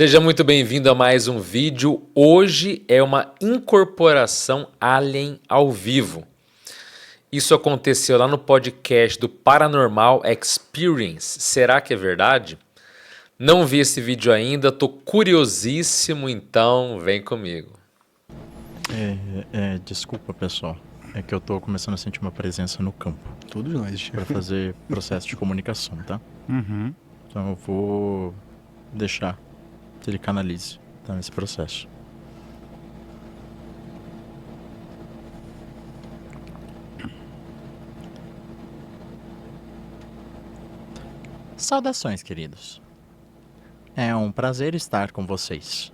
Seja muito bem-vindo a mais um vídeo. Hoje é uma incorporação Alien ao vivo. Isso aconteceu lá no podcast do Paranormal Experience. Será que é verdade? Não vi esse vídeo ainda, tô curiosíssimo, então vem comigo. Desculpa, pessoal. É que eu tô começando a sentir uma presença no campo. Todos nós. Pra fazer processo de comunicação, tá? Uhum. Então eu vou deixar que ele canalize, tá, nesse processo. Saudações, queridos. É um prazer estar com vocês.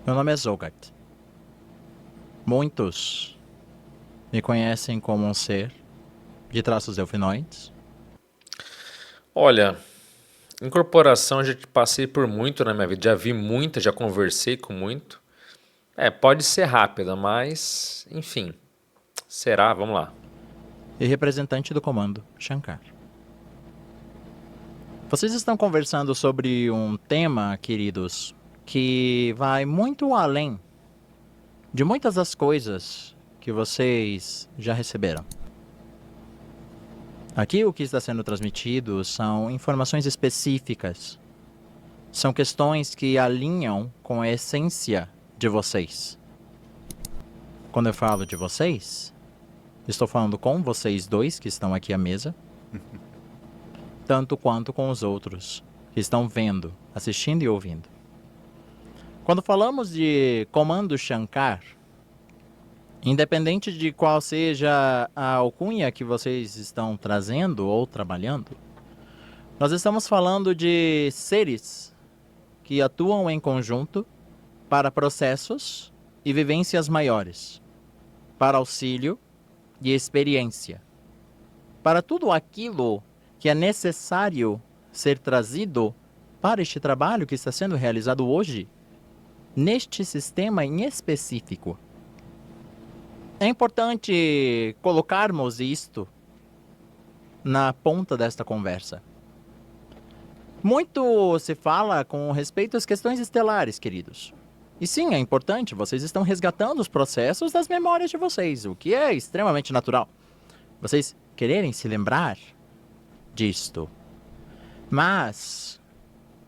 Meu nome é Zogart. Muitos me conhecem como um ser de traços delfinoides. Olha, incorporação eu já passei por muito na minha vida, já vi muita, já conversei com muito. Pode ser rápida, mas enfim. Será? Vamos lá. E representante do comando, Shankar. Vocês estão conversando sobre um tema, queridos, que vai muito além de muitas das coisas que vocês já receberam. Aqui o que está sendo transmitido são informações específicas. São questões que alinham com a essência de vocês. Quando eu falo de vocês, estou falando com vocês dois que estão aqui à mesa, tanto quanto com os outros que estão vendo, assistindo e ouvindo. Quando falamos de Comando Shankar, independente de qual seja a alcunha que vocês estão trazendo ou trabalhando, nós estamos falando de seres que atuam em conjunto para processos e vivências maiores, para auxílio e experiência, para tudo aquilo que é necessário ser trazido para este trabalho que está sendo realizado hoje, neste sistema em específico. É importante colocarmos isto na ponta desta conversa. Muito se fala com respeito às questões estelares, queridos. E sim, é importante, vocês estão resgatando os processos das memórias de vocês, o que é extremamente natural. Vocês quererem se lembrar disto. Mas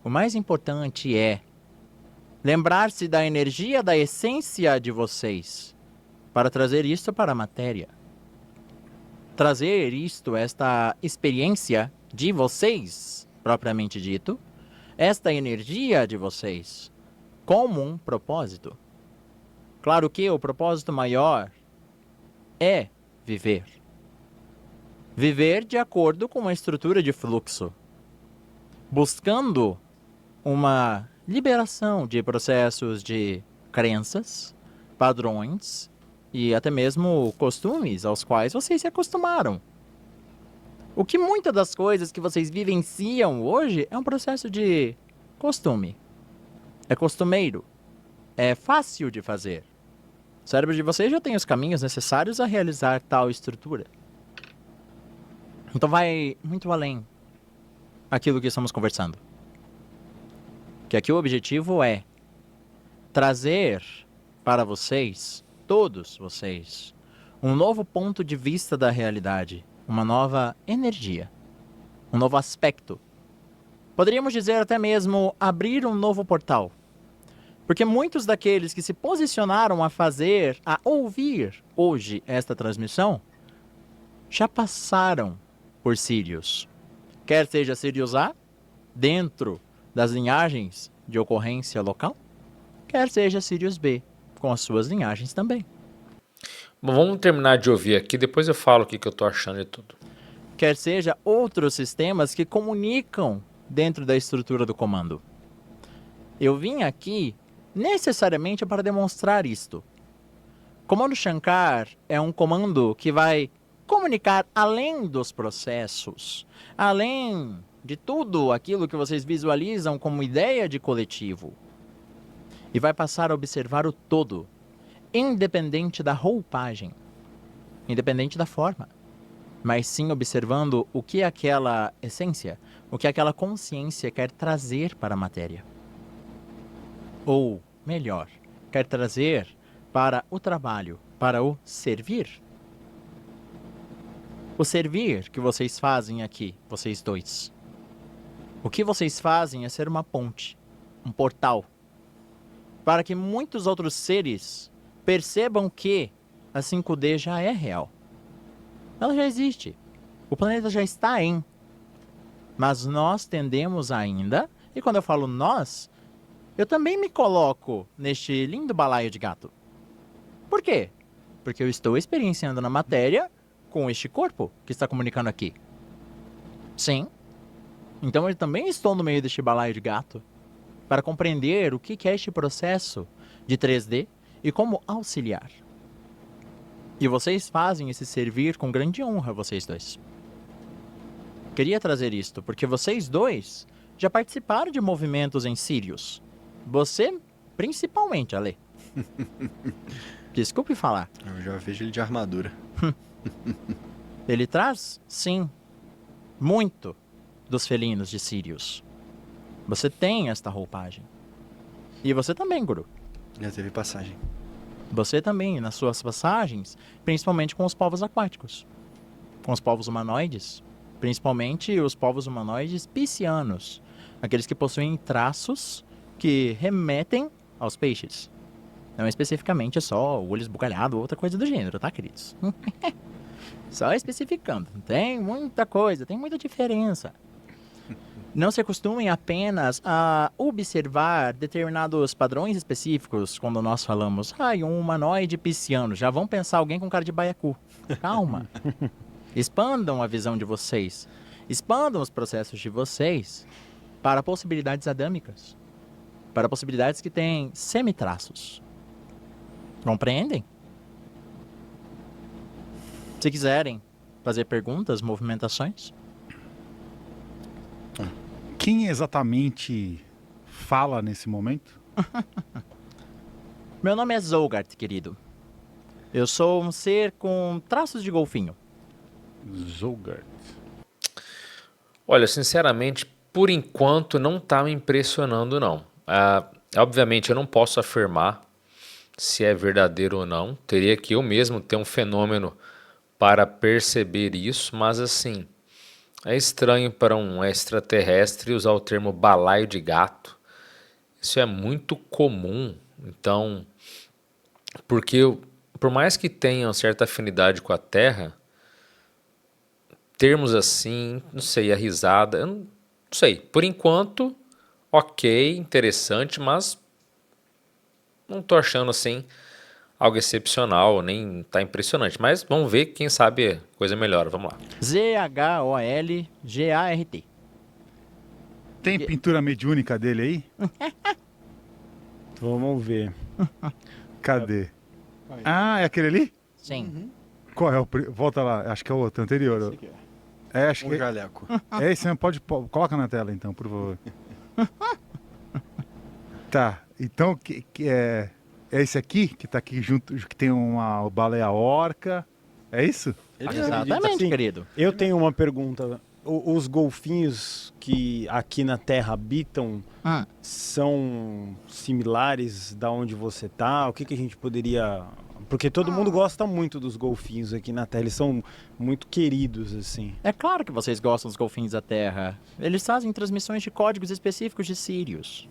o mais importante é lembrar-se da energia, da essência de vocês, para trazer isto para a matéria. Trazer isto, esta experiência de vocês, propriamente dito, esta energia de vocês, como um propósito. Claro que o propósito maior é viver. Viver de acordo com uma estrutura de fluxo, buscando uma liberação de processos de crenças, padrões e até mesmo costumes aos quais vocês se acostumaram. O que muitas das coisas que vocês vivenciam hoje é um processo de costume. É costumeiro. É fácil de fazer. O cérebro de vocês já tem os caminhos necessários a realizar tal estrutura. Então vai muito além aquilo que estamos conversando. Que aqui o objetivo é trazer para vocês, todos vocês, um novo ponto de vista da realidade, uma nova energia, um novo aspecto. Poderíamos dizer até mesmo abrir um novo portal. Porque muitos daqueles que se posicionaram a fazer, a ouvir hoje esta transmissão, já passaram por Sirius. Quer seja Sirius A, dentro das linhagens de ocorrência local, quer seja Sirius B, com as suas linhagens também. Bom, vamos terminar de ouvir aqui, depois eu falo o que eu tô achando de tudo. Quer seja outros sistemas que comunicam dentro da estrutura do comando. Eu vim aqui necessariamente para demonstrar isto. Comando Shankar é um comando que vai comunicar além dos processos, além de tudo aquilo que vocês visualizam como ideia de coletivo. E vai passar a observar o todo, independente da roupagem, independente da forma, mas sim observando o que aquela essência, o que aquela consciência quer trazer para a matéria. Ou, melhor, quer trazer para o trabalho, para o servir? O servir que vocês fazem aqui, vocês dois. O que vocês fazem é ser uma ponte, um portal, para que muitos outros seres percebam que a 5D já é real. Ela já existe. O planeta já está em. Mas nós tendemos ainda, e quando eu falo nós, eu também me coloco neste lindo balaio de gato. Por quê? Porque eu estou experienciando na matéria com este corpo que está comunicando aqui. Sim. Então eu também estou no meio deste balaio de gato para compreender o que é este processo de 3D e como auxiliar. E vocês fazem esse servir com grande honra, vocês dois. Queria trazer isto porque vocês dois já participaram de movimentos em Sirius. Você, principalmente, Ale. Desculpe falar. Eu já vejo ele de armadura. Ele traz, sim, muito dos felinos de Sirius. Você tem esta roupagem. E você também, Guru. Já teve passagem. Você também, nas suas passagens, principalmente com os povos aquáticos. Com os povos humanoides. Principalmente os povos humanoides piscianos. Aqueles que possuem traços que remetem aos peixes. Não especificamente só o olho esbugalhado ou outra coisa do gênero, tá, queridos? Só especificando. Tem muita coisa, tem muita diferença. Não se acostumem apenas a observar determinados padrões específicos quando nós falamos, um humanoide pisciano. Já vão pensar alguém com cara de baiacu. Calma. Expandam a visão de vocês. Expandam os processos de vocês para possibilidades adâmicas. Para possibilidades que têm semitraços. Compreendem? Se quiserem fazer perguntas, movimentações. Quem exatamente fala nesse momento? Meu nome é Zolgart, querido. Eu sou um ser com traços de golfinho. Zolgart. Olha, sinceramente, por enquanto não está me impressionando, não. Obviamente, eu não posso afirmar se é verdadeiro ou não. Teria que eu mesmo ter um fenômeno para perceber isso, mas assim, é estranho para um extraterrestre usar o termo balaio de gato. Isso é muito comum. Então, porque por mais que tenham certa afinidade com a Terra, termos assim, não sei, a risada, eu não sei. Por enquanto, ok, interessante, mas não tô achando assim algo excepcional, nem tá impressionante. Mas vamos ver, quem sabe coisa melhor. Vamos lá. Zholgart. Tem pintura mediúnica dele aí? Vamos ver. Cadê? Ah, é aquele ali? Sim. Qual é o... Volta lá, acho que é o outro anterior. Esse aqui, ó. Acho que jaleco. é esse mesmo. Coloca na tela então, por favor. Tá, então é esse aqui, que tá aqui junto, que tem uma baleia orca. É isso? Exatamente, Sim. querido. Eu tenho uma pergunta. Os golfinhos que aqui na Terra habitam são similares da onde você tá? O que a gente poderia... Porque todo mundo gosta muito dos golfinhos aqui na Terra. Eles são muito queridos, assim. É claro que vocês gostam dos golfinhos da Terra. Eles fazem transmissões de códigos específicos de Sirius.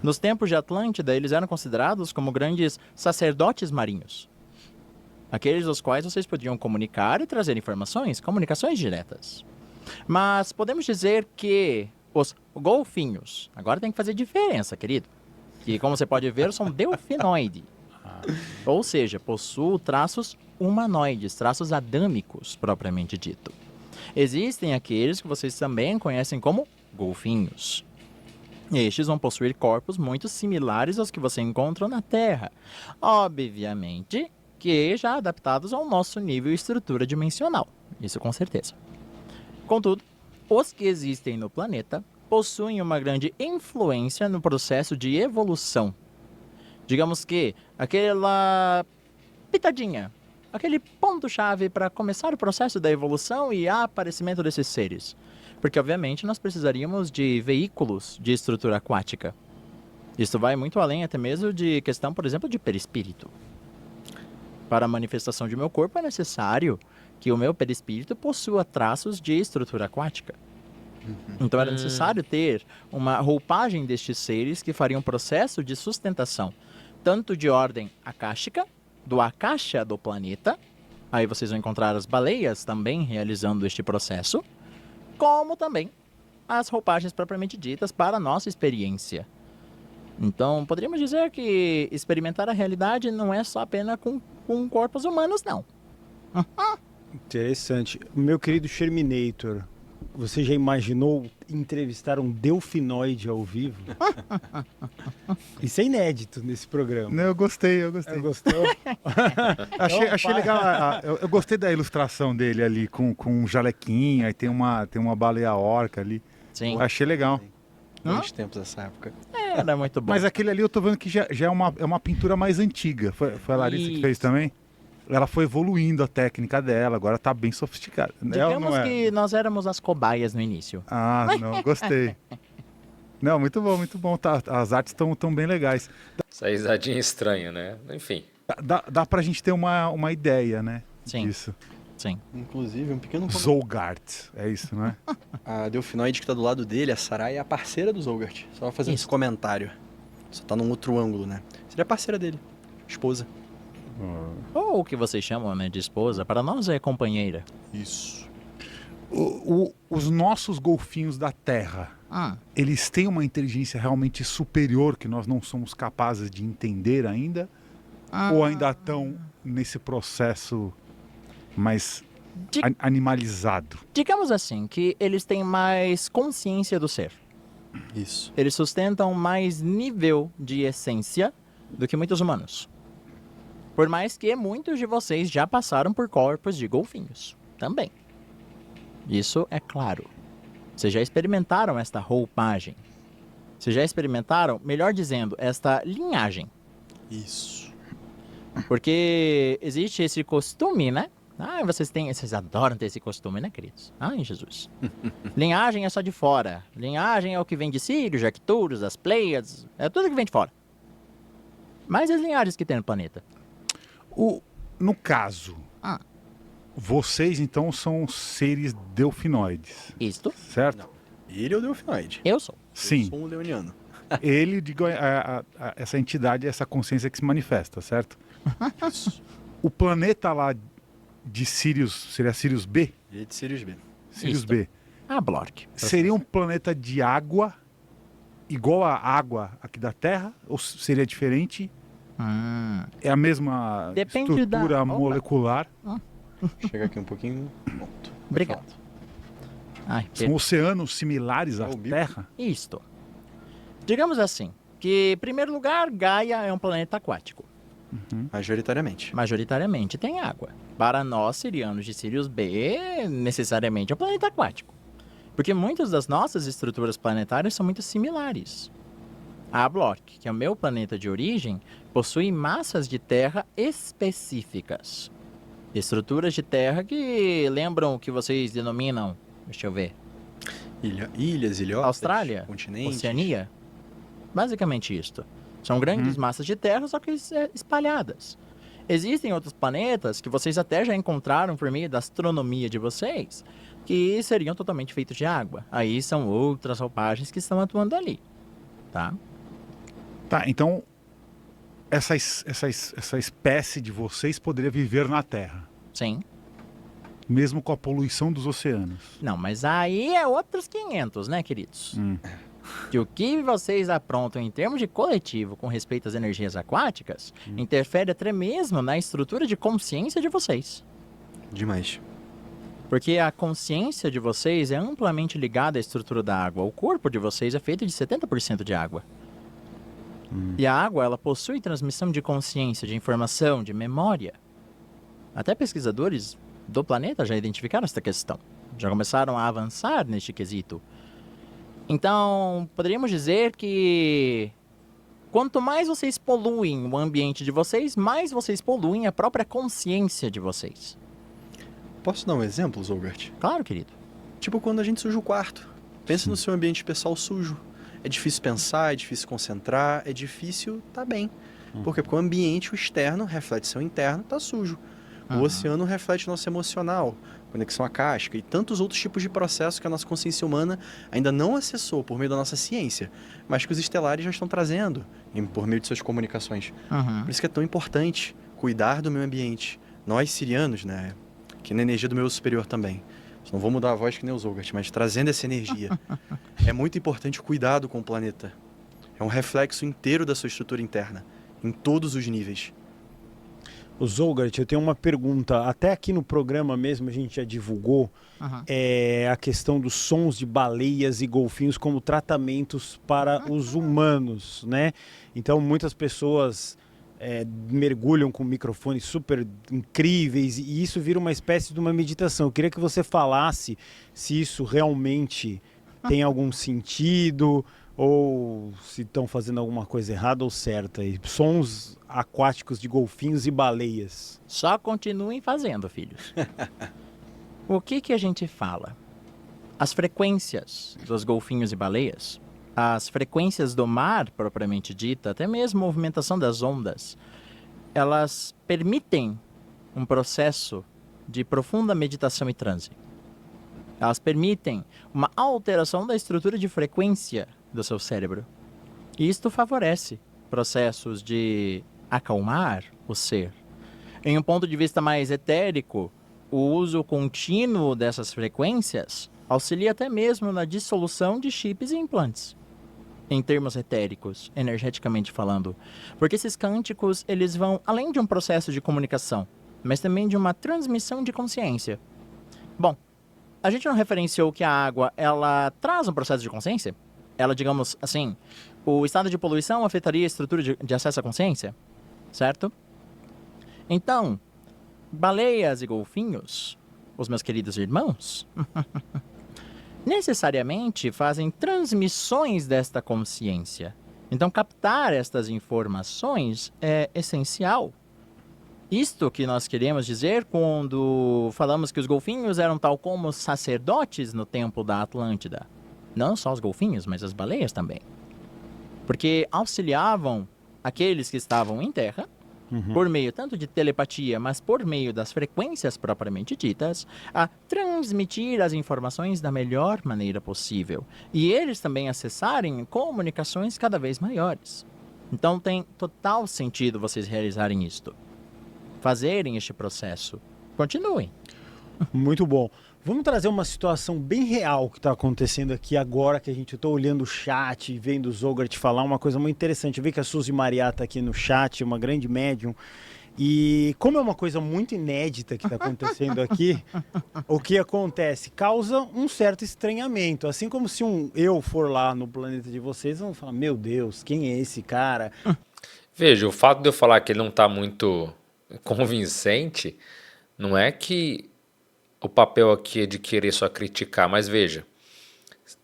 Nos tempos de Atlântida, eles eram considerados como grandes sacerdotes marinhos. Aqueles aos quais vocês podiam comunicar e trazer informações, comunicações diretas. Mas podemos dizer que os golfinhos, agora tem que fazer diferença, querido, que como você pode ver, são delfinoide. Ou seja, possuem traços humanoides, traços adâmicos, propriamente dito. Existem aqueles que vocês também conhecem como golfinhos. Estes vão possuir corpos muito similares aos que você encontra na Terra. Obviamente que já adaptados ao nosso nível e estrutura dimensional. Isso com certeza. Contudo, os que existem no planeta possuem uma grande influência no processo de evolução. Digamos que aquela pitadinha, aquele ponto-chave para começar o processo da evolução e aparecimento desses seres. Porque, obviamente, nós precisaríamos de veículos de estrutura aquática. Isso vai muito além até mesmo de questão, por exemplo, de perispírito. Para a manifestação de meu corpo é necessário que o meu perispírito possua traços de estrutura aquática. Então era necessário ter uma roupagem destes seres que fariam um processo de sustentação, tanto de ordem akáshica, do akasha do planeta, aí vocês vão encontrar as baleias também realizando este processo, como também as roupagens propriamente ditas para a nossa experiência. Então, poderíamos dizer que experimentar a realidade não é só apenas com corpos humanos, não. Interessante. Meu querido Sherminator, você já imaginou entrevistar um delfinoide ao vivo? Isso é inédito nesse programa. Não, eu gostei. Gostou? Achei legal. Eu gostei da ilustração dele ali com um jalequinho, aí tem uma baleia orca ali. Sim, Achei legal. Bons tempos dessa época. era muito bom. Mas aquele ali eu tô vendo que já é uma pintura mais antiga. Foi a Larissa que fez também? Ela foi evoluindo a técnica dela, agora tá bem sofisticada. Ela Digamos não é? que nós éramos as cobaias no início. Ah, não, gostei. Não, muito bom, muito bom. Tá, as artes estão bem legais. Essa risadinha estranha, né? Enfim. Dá pra gente ter uma ideia, né? Sim. Disso. Sim. Inclusive, um pequeno... Zolgart, é isso, não é? A delfinoide que tá do lado dele, a Sarai, é a parceira do Zolgart. Só fazendo esse comentário. Só tá num outro ângulo, né? Seria a parceira dele. Esposa. Ou o que vocês chamam, né, de esposa, para nós é companheira. Isso. Os nossos golfinhos da Terra, eles têm uma inteligência realmente superior que nós não somos capazes de entender ainda? Ou ainda estão nesse processo mais animalizado? Digamos assim, que eles têm mais consciência do ser. Isso. Eles sustentam mais nível de essência do que muitos humanos. Por mais que muitos de vocês já passaram por corpos de golfinhos. Também. Isso é claro. Vocês já experimentaram esta roupagem. Vocês já experimentaram, melhor dizendo, esta linhagem. Isso. Porque existe esse costume, né? Vocês adoram ter esse costume, né, queridos? Ai, Jesus. Linhagem é só de fora. Linhagem é o que vem de Sírios, de Arcturus, as Pleiades. É tudo que vem de fora. Mas as linhagens que tem no planeta? No caso, vocês então são seres delfinoides, Isto? certo? Não. Ele é o delfinoide. Eu sou. Sim. Eu sou um leoniano. Ele, digo, essa entidade, essa consciência que se manifesta, certo? Isso. O planeta lá de Sirius, seria Sirius B? Ele é de Sirius B. Sirius Isto. B. Blork. Seria um planeta de água, igual a água aqui da Terra? Ou seria diferente? É a mesma Depende estrutura Opa. molecular? Chega aqui um pouquinho. Pronto. Obrigado. Ai, São oceanos similares à o bico. Terra? Isto. Digamos assim, que em primeiro lugar, Gaia é um planeta aquático. Majoritariamente. Majoritariamente tem água. Para nós, sirianos de Sirius B, necessariamente é um planeta aquático. Porque muitas das nossas estruturas planetárias são muito similares. A Blork, que é o meu planeta de origem, possui massas de terra específicas. Estruturas de terra que lembram o que vocês denominam, deixa eu ver, Ilhas, ilhotas, Austrália, continentes. Oceania. Basicamente isto. São grandes massas de terra, só que espalhadas. Existem outros planetas que vocês até já encontraram por meio da astronomia de vocês, que seriam totalmente feitos de água. Aí são outras roupagens que estão atuando ali, tá? Tá, então essa espécie de vocês poderia viver na Terra, Sim. mesmo com a poluição dos oceanos. Não, mas aí é outros 500, né, queridos? Que o que vocês aprontam em termos de coletivo com respeito às energias aquáticas interfere até mesmo na estrutura de consciência de vocês. Demais. Porque a consciência de vocês é amplamente ligada à estrutura da água. O corpo de vocês é feito de 70% de água. E a água, ela possui transmissão de consciência, de informação, de memória. Até pesquisadores do planeta já identificaram esta questão. Já começaram a avançar neste quesito. Então, poderíamos dizer que quanto mais vocês poluem o ambiente de vocês, mais vocês poluem a própria consciência de vocês. Posso dar um exemplo, Zolgart? Claro, querido. Tipo quando a gente suja o quarto. Pensa no seu ambiente pessoal sujo. é difícil pensar, é difícil concentrar, é difícil estar bem. Por quê? Porque o ambiente, o externo, reflete seu interno, está sujo. O oceano reflete o nosso emocional, conexão à casca e tantos outros tipos de processos que a nossa consciência humana ainda não acessou por meio da nossa ciência, mas que os estelares já estão trazendo por meio de suas comunicações. Por isso que é tão importante cuidar do meio ambiente. Nós, sirianos, né, que na energia do meu superior também, não vou mudar a voz que nem os Olgart, mas trazendo essa energia, é muito importante o cuidado com o planeta. É um reflexo inteiro da sua estrutura interna, em todos os níveis. O Zolgart, eu tenho uma pergunta. Até aqui no programa mesmo a gente já divulgou a questão dos sons de baleias e golfinhos como tratamentos para os humanos, né? Então muitas pessoas mergulham com microfones super incríveis e isso vira uma espécie de uma meditação. Eu queria que você falasse se isso realmente tem algum sentido ou se estão fazendo alguma coisa errada ou certa. E sons aquáticos de golfinhos e baleias. Só continuem fazendo, filhos. O que a gente fala? As frequências dos golfinhos e baleias, as frequências do mar, propriamente dita, até mesmo a movimentação das ondas, elas permitem um processo de profunda meditação e transe. Elas permitem uma alteração da estrutura de frequência do seu cérebro. E isto favorece processos de acalmar o ser. Em um ponto de vista mais etérico, o uso contínuo dessas frequências auxilia até mesmo na dissolução de chips e implantes. Em termos etéricos, energeticamente falando. Porque esses cânticos, eles vão além de um processo de comunicação, mas também de uma transmissão de consciência. Bom, a gente não referenciou que a água, ela traz um processo de consciência? Ela, digamos assim, o estado de poluição afetaria a estrutura de acesso à consciência? Certo? Então, baleias e golfinhos, os meus queridos irmãos, necessariamente fazem transmissões desta consciência. Então, captar estas informações é essencial. Isto que nós queremos dizer quando falamos que os golfinhos eram tal como sacerdotes no templo da Atlântida. Não só os golfinhos, mas as baleias também. Porque auxiliavam aqueles que estavam em terra, por meio tanto de telepatia, mas por meio das frequências propriamente ditas, a transmitir as informações da melhor maneira possível. E eles também acessarem comunicações cada vez maiores. Então tem total sentido vocês realizarem isto. Fazerem este processo. Continuem. Muito bom. Vamos trazer uma situação bem real que está acontecendo aqui agora, que a gente está olhando o chat e vendo o Zolgart falar uma coisa muito interessante. Eu vi que a Suzy Maria está aqui no chat, uma grande médium. E como é uma coisa muito inédita que está acontecendo aqui, o que acontece? Causa um certo estranhamento. Assim como se eu for lá no planeta de vocês, vão falar, meu Deus, quem é esse cara? Veja, o fato de eu falar que ele não está muito convincente, não é que o papel aqui é de querer só criticar, mas veja,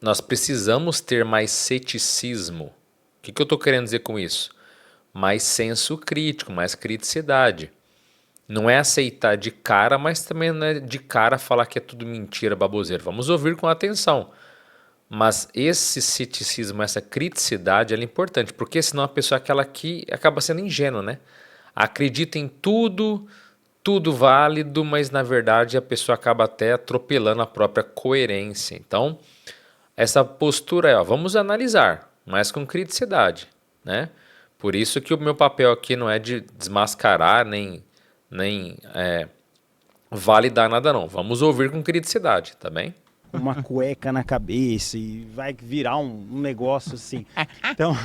nós precisamos ter mais ceticismo. O que eu estou querendo dizer com isso? Mais senso crítico, mais criticidade. Não é aceitar de cara, mas também não é de cara falar que é tudo mentira, baboseira. Vamos ouvir com atenção. Mas esse ceticismo, essa criticidade, ela é importante, porque senão a pessoa é aquela que acaba sendo ingênua, né? Acredita em tudo válido, mas na verdade a pessoa acaba até atropelando a própria coerência. Então, essa postura é, vamos analisar, mas com criticidade, né? Por isso que o meu papel aqui não é de desmascarar, nem validar nada não. Vamos ouvir com criticidade, tá bem? Uma cueca na cabeça e vai virar um negócio assim. Então,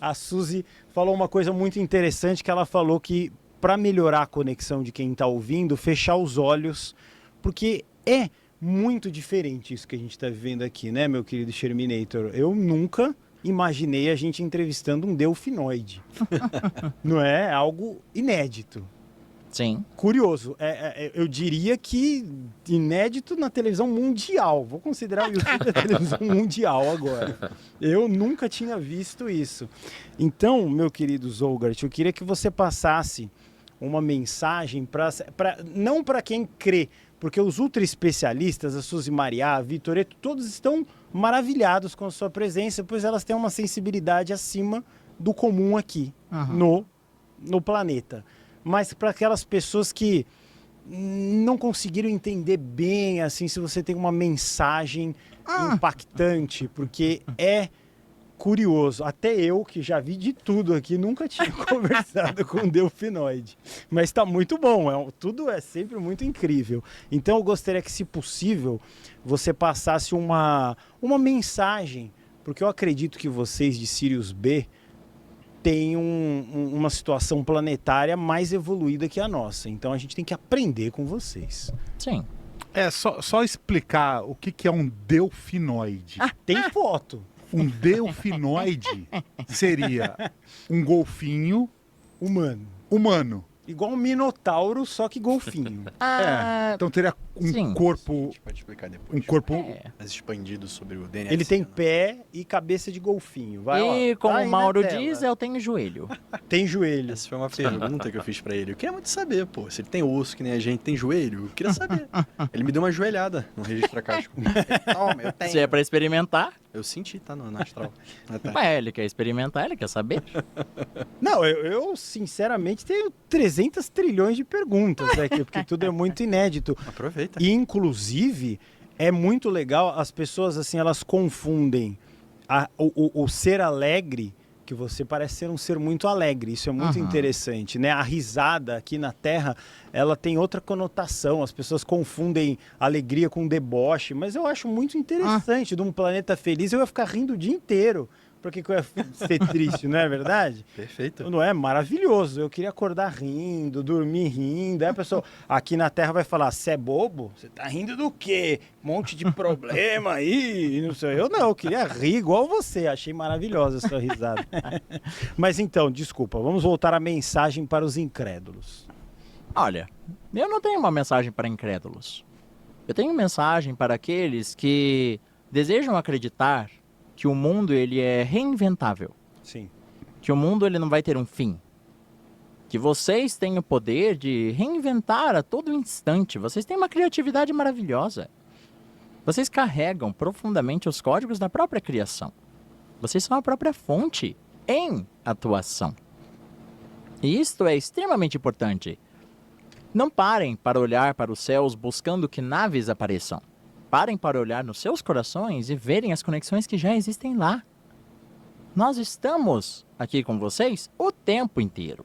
a Suzy falou uma coisa muito interessante, que ela falou que para melhorar a conexão de quem está ouvindo, fechar os olhos, porque é muito diferente isso que a gente está vivendo aqui, né, meu querido Sherminator? Eu nunca imaginei a gente entrevistando um delfinoide. Não é? Algo inédito. Sim. Curioso. Eu diria que inédito na televisão mundial. Vou considerar o YouTube a televisão mundial agora. Eu nunca tinha visto isso. Então, meu querido Zolgart, eu queria que você passasse uma mensagem não para quem crê, Porque os ultra especialistas, a Suzy Mariá, a Vitoreto, todos estão maravilhados com a sua presença, pois elas têm uma sensibilidade acima do comum aqui, no planeta. Mas para aquelas pessoas que não conseguiram entender bem, assim, se você tem uma mensagem impactante, porque é curioso. Até eu, que já vi de tudo aqui, nunca tinha conversado com um delfinoide. Mas está muito bom, tudo é sempre muito incrível. Então eu gostaria que, se possível, você passasse uma mensagem, porque eu acredito que vocês de Sirius B têm uma situação planetária mais evoluída que a nossa. Então a gente tem que aprender com vocês. Sim. Só explicar o que é um delfinoide. Tem foto. Um delfinoide seria um golfinho humano. Igual um minotauro, só que golfinho. Então teria um corpo. A gente pode explicar depois. Um corpo mais expandido sobre o DNA. Ele tem pé e cabeça de golfinho. E como o Mauro diz, eu tenho joelho. Tem joelho. Essa foi uma pergunta que eu fiz pra ele. Eu queria muito saber, pô, se ele tem osso que nem a gente, tem joelho. Eu queria saber. Ele me deu uma joelhada no registro acástico. Toma, eu tenho. Se é pra experimentar, Eu senti, tá no astral. ele quer experimentar, ele quer saber. Não, eu sinceramente tenho 300 trilhões de perguntas aqui, porque tudo é muito inédito. Aproveita. E, inclusive, é muito legal, as pessoas, assim, elas confundem o ser alegre, que você parece ser um ser muito alegre, isso é muito interessante, né? A risada aqui na Terra, ela tem outra conotação, as pessoas confundem alegria com deboche, mas eu acho muito interessante, de um planeta feliz eu ia ficar rindo o dia inteiro, porque eu ia ser triste, não é verdade? Perfeito. Não é maravilhoso, eu queria acordar rindo, dormir rindo, aí a pessoa aqui na Terra vai falar, você é bobo? Você tá rindo do quê? Um monte de problema aí, não sei. Eu queria rir igual você, achei maravilhosa a sua risada. Mas então, desculpa, vamos voltar à mensagem para os incrédulos. Olha, eu não tenho uma mensagem para incrédulos. Eu tenho mensagem para aqueles que desejam acreditar que o mundo ele é reinventável. Sim. Que o mundo ele não vai ter um fim. Que vocês têm o poder de reinventar a todo instante. Vocês têm uma criatividade maravilhosa. Vocês carregam profundamente os códigos da própria criação. Vocês são a própria fonte em atuação. E isto é extremamente importante. Não parem para olhar para os céus buscando que naves apareçam. Parem para olhar nos seus corações e verem as conexões que já existem lá. Nós estamos aqui com vocês o tempo inteiro.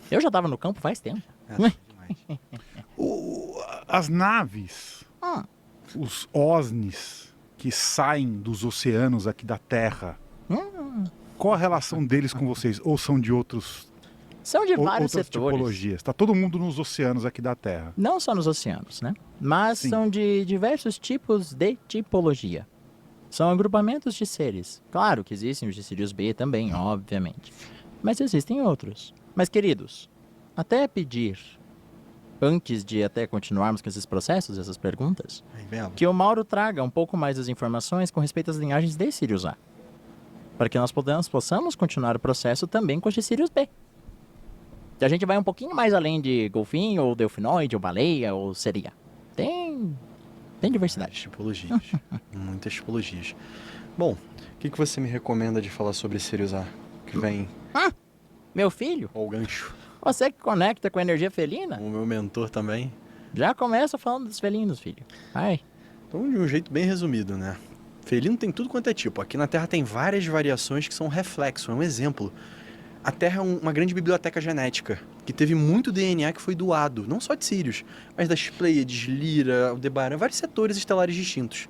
Eu já estava no campo faz tempo. As naves, os OSNIs que saem dos oceanos aqui da Terra, qual a relação deles com vocês? Ou são de outros... São de vários outras setores. tipologias. Está todo mundo nos oceanos aqui da Terra. Não só nos oceanos, né? Mas são de diversos tipos de tipologia. São agrupamentos de seres. Claro que existem os de Sirius B também, obviamente. Mas existem outros. Mas, queridos, até pedir, antes de até continuarmos com esses processos, essas perguntas, que o Mauro traga um pouco mais das informações com respeito às linhagens de Sirius A. Para que nós possamos continuar o processo também com os de Sirius B. A gente vai um pouquinho mais além de golfinho, ou delfinoide, ou baleia, ou seria. Tem diversidade. Tipologias. Muitas tipologias. Bom, o que você me recomenda de falar sobre Sirius A? Que vem... Meu filho? Ou o gancho. Você que conecta com a energia felina? O meu mentor também. Já começa falando dos felinos, filho. Ai. Então, de um jeito bem resumido, né? Felino tem tudo quanto é tipo. Aqui na Terra tem várias variações que são reflexo, é um exemplo. A Terra é uma grande biblioteca genética, que teve muito DNA que foi doado, não só de Sirius, mas das Pleiades, Lira, Aldebaran, vários setores estelares distintos.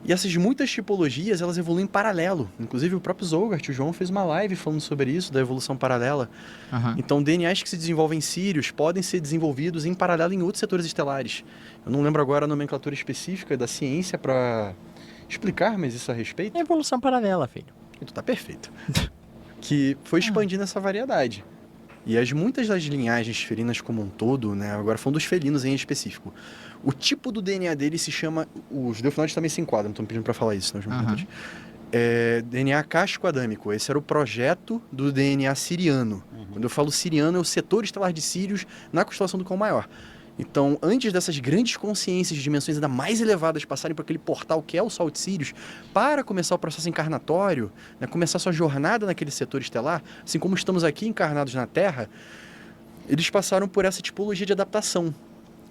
E essas muitas tipologias, elas evoluem em paralelo. Inclusive o próprio Zogart, o João, fez uma live falando sobre isso, da evolução paralela. Então DNAs que se desenvolvem em Sirius podem ser desenvolvidos em paralelo em outros setores estelares. Eu não lembro agora a nomenclatura específica da ciência para explicar, mas isso a respeito. Evolução paralela, filho. Então tá perfeito. Que foi expandindo essa variedade. E muitas das linhagens felinas como um todo, né, agora falando dos felinos em específico, o tipo do DNA deles se chama... Os delfinoides também se enquadram, não estão pedindo para falar isso, né, DNA casco-adâmico. Esse era o projeto do DNA siriano. Quando eu falo siriano, é o setor estelar de Sirius na constelação do Cão Maior. Então, antes dessas grandes consciências de dimensões ainda mais elevadas passarem por aquele portal que é o Sol de Sirius, para começar o processo encarnatório, né, começar sua jornada naquele setor estelar, assim como estamos aqui encarnados na Terra, eles passaram por essa tipologia de adaptação.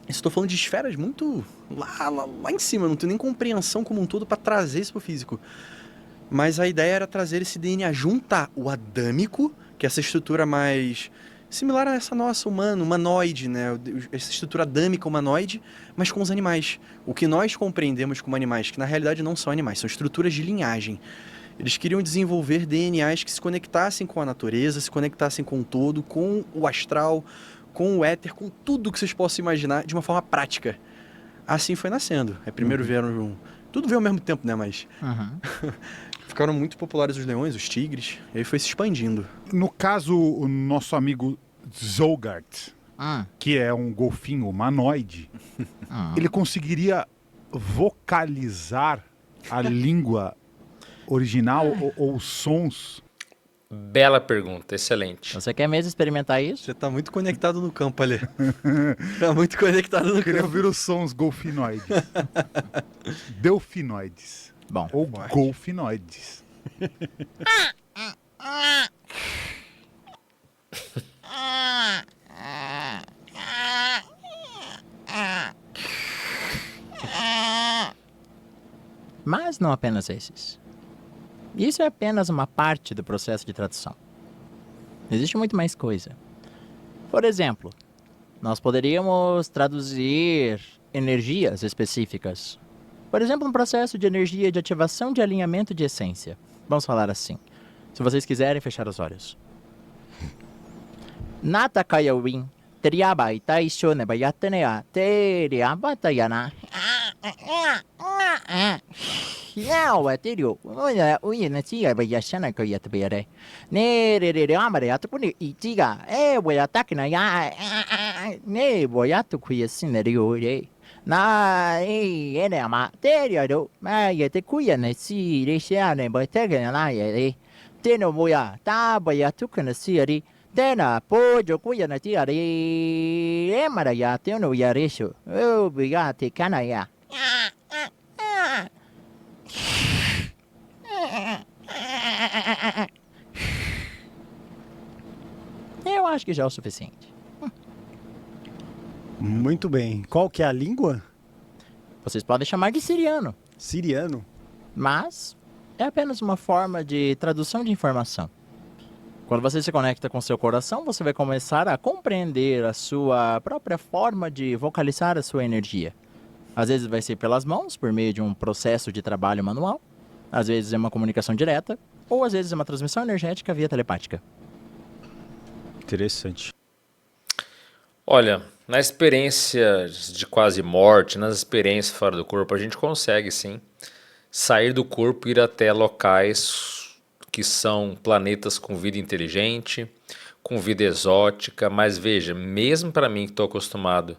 Estou falando de esferas muito lá em cima, não tenho nem compreensão como um todo para trazer isso para o físico. Mas a ideia era trazer esse DNA, juntar o adâmico, que é essa estrutura mais similar a essa nossa humanoide, né? Essa estrutura adâmica humanoide, mas com os animais. O que nós compreendemos como animais, que na realidade não são animais, são estruturas de linhagem. Eles queriam desenvolver DNAs que se conectassem com a natureza, se conectassem com o todo, com o astral, com o éter, com tudo que vocês possam imaginar de uma forma prática. Assim foi nascendo. Primeiro vieram... Tudo veio ao mesmo tempo, né? Mas... Ficaram muito populares os leões, os tigres, e aí foi se expandindo. No caso, o nosso amigo Zogart, que é um golfinho humanoide, ele conseguiria vocalizar a língua original ou os sons? Bela pergunta, excelente. Você quer mesmo experimentar isso? Você tá muito conectado no campo ali. Tá muito conectado no Queria campo. ouvir os sons golfinoides. Delfinoides. Bom, Ou golfinoides. mas não apenas esses. Isso é apenas uma parte do processo de tradução. Existe muito mais coisa. Por exemplo, nós poderíamos traduzir energias específicas. Por exemplo, um processo de energia de ativação de alinhamento de essência. Vamos falar assim. Se vocês quiserem fechar os olhos. Nata kaya win. Teriaba itaisho nebayatenea. Teriaba tayana. Não, é terio. Ui, na tia vai achar que ia te ver. Ne amare atupuni itiga. Vou ataque na ya. Ne vou atuque assim nerio. Na ele ama terio. Mas ia te cuia na si deixar ne vai ter que na ya. Teno moia. Tá vai atuque na si ali. Tena pojo cuia na tia ali. Mara ya teno ya resho. Eu biga te cana ya. Eu acho que já é o suficiente. Muito bem. Qual que é a língua? Vocês podem chamar de siriano, Siriano. mas é apenas uma forma de tradução de informação. Quando você se conecta com seu coração, você vai começar a compreender a sua própria forma de vocalizar a sua energia. Às vezes vai ser pelas mãos, por meio de um processo de trabalho manual. Às vezes é uma comunicação direta, ou às vezes é uma transmissão energética via telepática. Interessante. Olha, na experiência de quase morte, nas experiências fora do corpo, a gente consegue sim sair do corpo e ir até locais que são planetas com vida inteligente, com vida exótica, mas veja, mesmo para mim que estou acostumado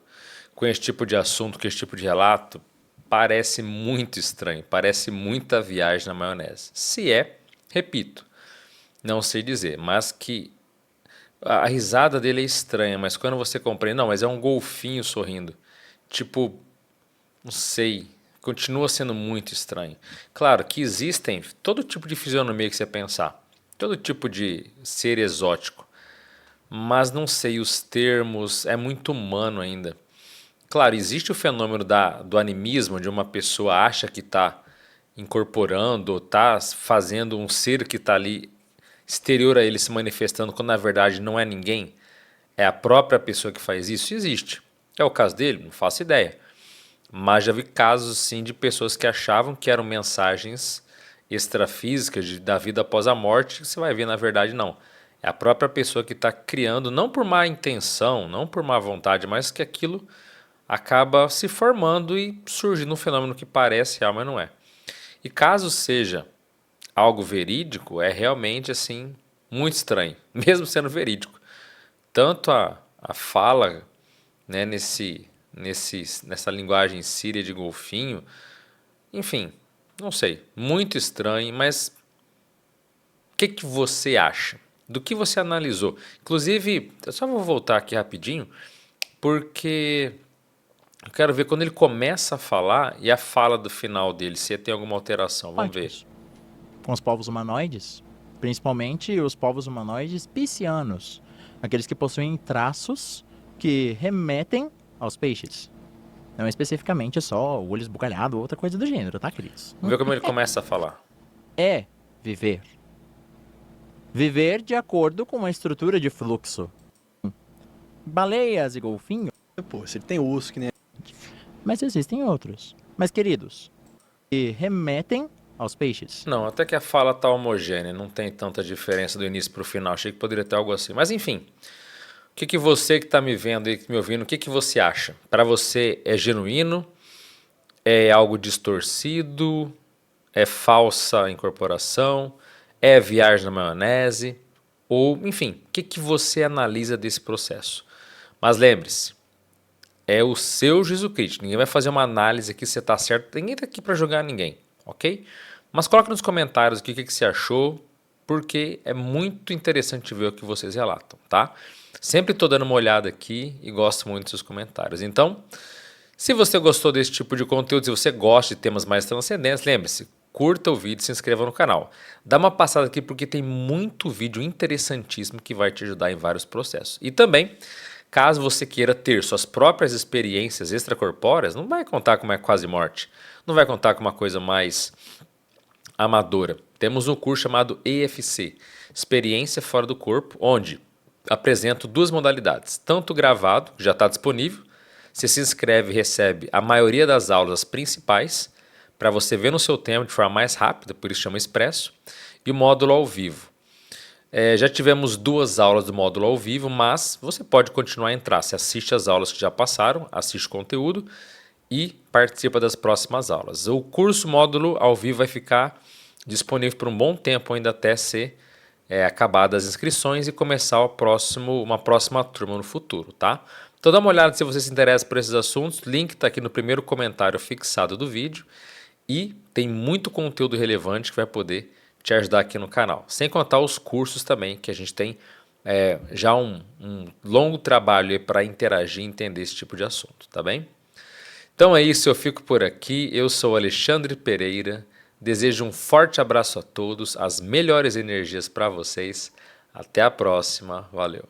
com esse tipo de assunto, com esse tipo de relato, parece muito estranho, parece muita viagem na maionese. Se é, repito, não sei dizer, mas que a risada dele é estranha, mas quando você compreende, não, mas é um golfinho sorrindo. Tipo, não sei, continua sendo muito estranho. Claro que existem todo tipo de fisionomia que você pensar, todo tipo de ser exótico, mas não sei, os termos, é muito humano ainda. Claro, existe o fenômeno do animismo, de uma pessoa acha que está incorporando, está fazendo um ser que está ali exterior a ele se manifestando, quando na verdade não é ninguém, é a própria pessoa que faz isso, existe. É o caso dele? Não faço ideia. Mas já vi casos sim de pessoas que achavam que eram mensagens extrafísicas da vida após a morte, que você vai ver na verdade não. É a própria pessoa que está criando, não por má intenção, não por má vontade, mas que aquilo acaba se formando e surgindo um fenômeno que parece real, mas não é. E caso seja algo verídico, é realmente assim muito estranho, mesmo sendo verídico. Tanto a fala, né, nessa linguagem síria de golfinho, enfim, não sei, muito estranho, mas o que você acha? Do que você analisou? Inclusive, eu só vou voltar aqui rapidinho, porque Eu quero ver quando ele começa a falar e a fala do final dele, se tem alguma alteração. Vamos ver. Com os povos humanoides, principalmente os povos humanoides piscianos, aqueles que possuem traços que remetem aos peixes. Não especificamente só o olho esbugalhado ou outra coisa do gênero, tá, queridos? Vamos ver como ele começa a falar. É viver. Viver de acordo com uma estrutura de fluxo. Baleias e golfinhos. Pô, se ele tem osso que nem... Mas existem outros. Mas, queridos, que remetem aos peixes. Não, até que a fala tá homogênea, não tem tanta diferença do início pro final. Achei que poderia ter algo assim. Mas enfim, o que você que tá me vendo e me ouvindo, o que você acha? Para você é genuíno? É algo distorcido? É falsa incorporação? É viagem na maionese? Ou, enfim, o que você analisa desse processo? Mas lembre-se, é o seu juízo crítico. Ninguém vai fazer uma análise aqui se você está certo. Ninguém está aqui para julgar ninguém, ok? Mas coloque nos comentários aqui o que você achou, porque é muito interessante ver o que vocês relatam, tá? Sempre estou dando uma olhada aqui e gosto muito dos seus comentários. Então, se você gostou desse tipo de conteúdo, se você gosta de temas mais transcendentes, lembre-se, curta o vídeo e se inscreva no canal. Dá uma passada aqui porque tem muito vídeo interessantíssimo que vai te ajudar em vários processos. E também, caso você queira ter suas próprias experiências extracorpóreas, não vai contar como é quase morte, não vai contar com uma coisa mais amadora. Temos um curso chamado EFC, Experiência Fora do Corpo, onde apresento duas modalidades, tanto gravado, que já está disponível, você se inscreve e recebe a maioria das aulas principais, para você ver no seu tempo de forma mais rápida, por isso chama Expresso, e o módulo ao vivo. Já tivemos 2 aulas do módulo ao vivo, mas você pode continuar a entrar. Você assiste as aulas que já passaram, assiste o conteúdo e participa das próximas aulas. O curso módulo ao vivo vai ficar disponível por um bom tempo, ainda até ser acabadas as inscrições e começar uma próxima turma no futuro, tá? Então dá uma olhada se você se interessa por esses assuntos. O link está aqui no primeiro comentário fixado do vídeo. E tem muito conteúdo relevante que vai poder te ajudar aqui no canal. Sem contar os cursos também, que a gente tem já um longo trabalho para interagir e entender esse tipo de assunto, tá bem? Então é isso, eu fico por aqui. Eu sou Alexandre Pereira. Desejo um forte abraço a todos, as melhores energias para vocês. Até a próxima. Valeu!